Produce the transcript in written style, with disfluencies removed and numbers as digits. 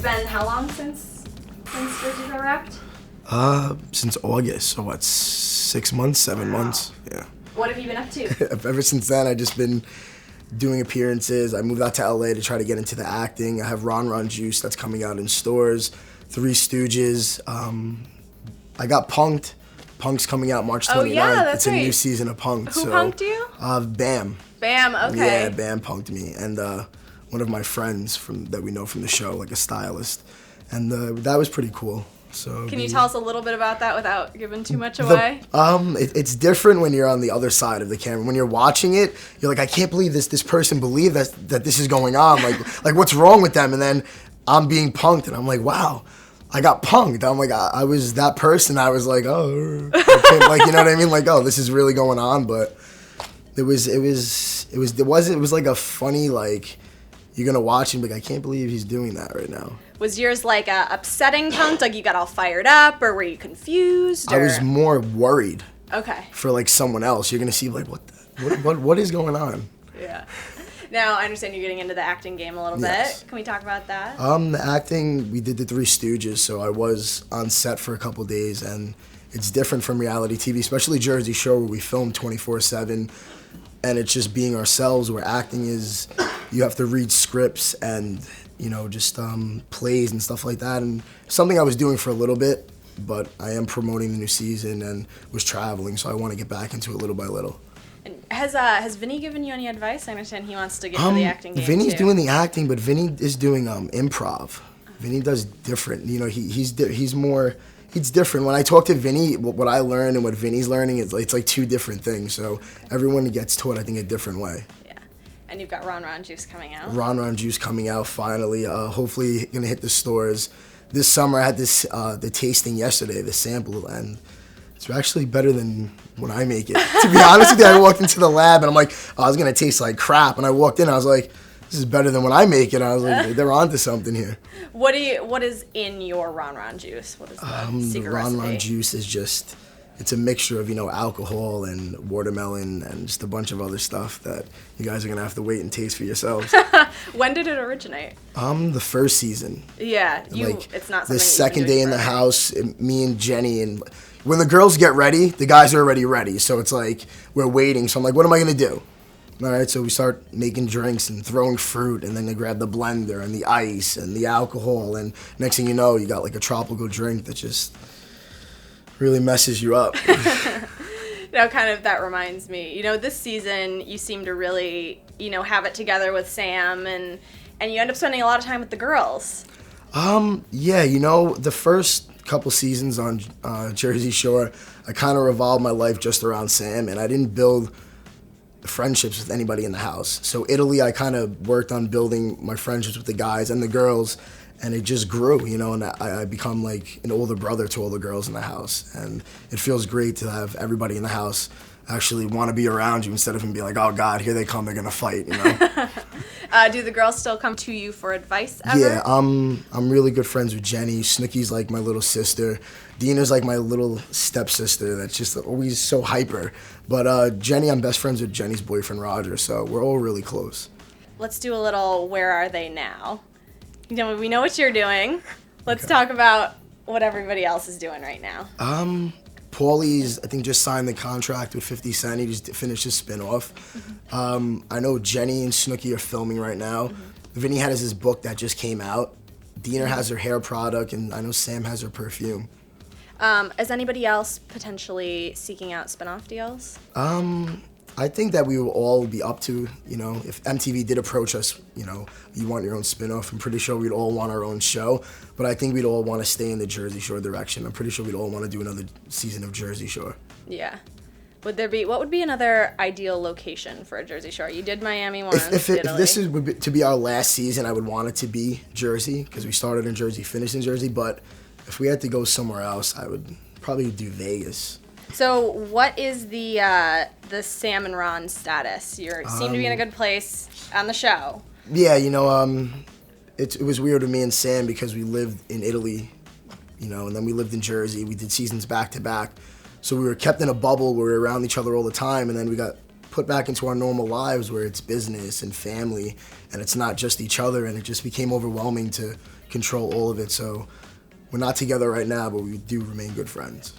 It's been how long since Jersey Shore wrapped? Since August, so what, 6 months, 7 months? Yeah. What have you been up to? Ever since then, I've just been doing appearances. I moved out to LA to try to get into the acting. I have Ron Juice that's coming out in stores, Three Stooges. I got Punk'd. Punk's coming out March 29th. Oh yeah, that's it's right. a new season of Punk'd. Who punked you? Bam. Bam, okay. Yeah, Bam punked me. And one of my friends that we know from the show, like a stylist. And that was pretty cool. So Can you tell us a little bit about that without giving too much away? It's different when you're on the other side of the camera. When you're watching it, you're like, I can't believe this person believed that this is going on. Like what's wrong with them? And then I'm being punked, and I'm like, wow, I got punked. I'm like, I was that person. I was like, oh, like, you know what I mean? Like, oh, this is really going on. But it was like a funny, like, you're gonna watch and be like, I can't believe he's doing that right now. Was yours like a upsetting punked, like you got all fired up, or were you confused? Or? I was more worried. Okay. For like someone else, you're gonna see like what is going on? Yeah. Now I understand you're getting into the acting game a little bit. Can we talk about that? The acting, we did the Three Stooges, so I was on set for a couple days, and it's different from reality TV, especially Jersey Shore, where we film 24/7, and it's just being ourselves. Where acting is, you have to read scripts and just plays and stuff like that, and something I was doing for a little bit, but I am promoting the new season and was traveling, so I want to get back into it little by little. And has Vinny given you any advice? I understand he wants to get into the acting game Vinny's too. doing the acting, but Vinny is doing improv. Vinny does different. He's different. When I talk to Vinny, what I learn and what Vinny's learning, it's like two different things. So everyone gets taught, I think, a different way. And you've got Ron Juice coming out. Ron Juice coming out finally. Hopefully gonna hit the stores this summer. I had the tasting yesterday, the sample, and it's actually better than when I make it. To be honest with you, I walked into the lab and I'm like, oh, I was gonna taste like crap. And I walked in, I was like, this is better than when I make it. I was like, they're onto something here. What is in your Ron Juice? What is the secret recipe? Ron Juice is just, it's a mixture of, alcohol and watermelon and just a bunch of other stuff that you guys are going to have to wait and taste for yourselves. When did it originate? The first season. Yeah, it's not something the second day in the forever. house, me and Jenny, and when the girls get ready, the guys are already ready. So it's like, we're waiting. So I'm like, what am I going to do? All right, so we start making drinks and throwing fruit, and then they grab the blender and the ice and the alcohol, and next thing you know, you got like a tropical drink that just really messes you up. Kind of that reminds me. This season you seem to really, have it together with Sam, and you end up spending a lot of time with the girls. Yeah, the first couple seasons on Jersey Shore, I kind of revolved my life just around Sam, and I didn't build friendships with anybody in the house. So Italy, I kind of worked on building my friendships with the guys and the girls, and it just grew, and I become like an older brother to all the girls in the house. And it feels great to have everybody in the house actually want to be around you instead of them being like, oh God, here they come, they're gonna fight, Do the girls still come to you for advice ever? Yeah, I'm really good friends with Jenny. Snooki's like my little sister. Dina's like my little stepsister that's just always so hyper. But Jenny, I'm best friends with Jenny's boyfriend, Roger, so we're all really close. Let's do a little Where Are They Now? We know what you're doing. Let's talk about what everybody else is doing right now. Paulie's, I think, just signed the contract with 50 Cent. He just finished his spinoff. I know Jenny and Snooki are filming right now. Vinny has his book that just came out. Dina has her hair product, and I know Sam has her perfume. Is anybody else potentially seeking out spinoff deals? I think that we will all be up to, if MTV did approach us, you want your own spinoff, I'm pretty sure we'd all want our own show, but I think we'd all want to stay in the Jersey Shore direction. I'm pretty sure we'd all want to do another season of Jersey Shore. Yeah. What would be another ideal location for a Jersey Shore? You did Miami once, If this would to be our last season, I would want it to be Jersey, because we started in Jersey, finished in Jersey, but if we had to go somewhere else, I would probably do Vegas. So what is the Sam and Ron status? You seem to be in a good place on the show. Yeah, it was weird with me and Sam because we lived in Italy, and then we lived in Jersey. We did seasons back to back. So we were kept in a bubble where we were around each other all the time, and then we got put back into our normal lives where it's business and family and it's not just each other, and it just became overwhelming to control all of it. So we're not together right now, but we do remain good friends.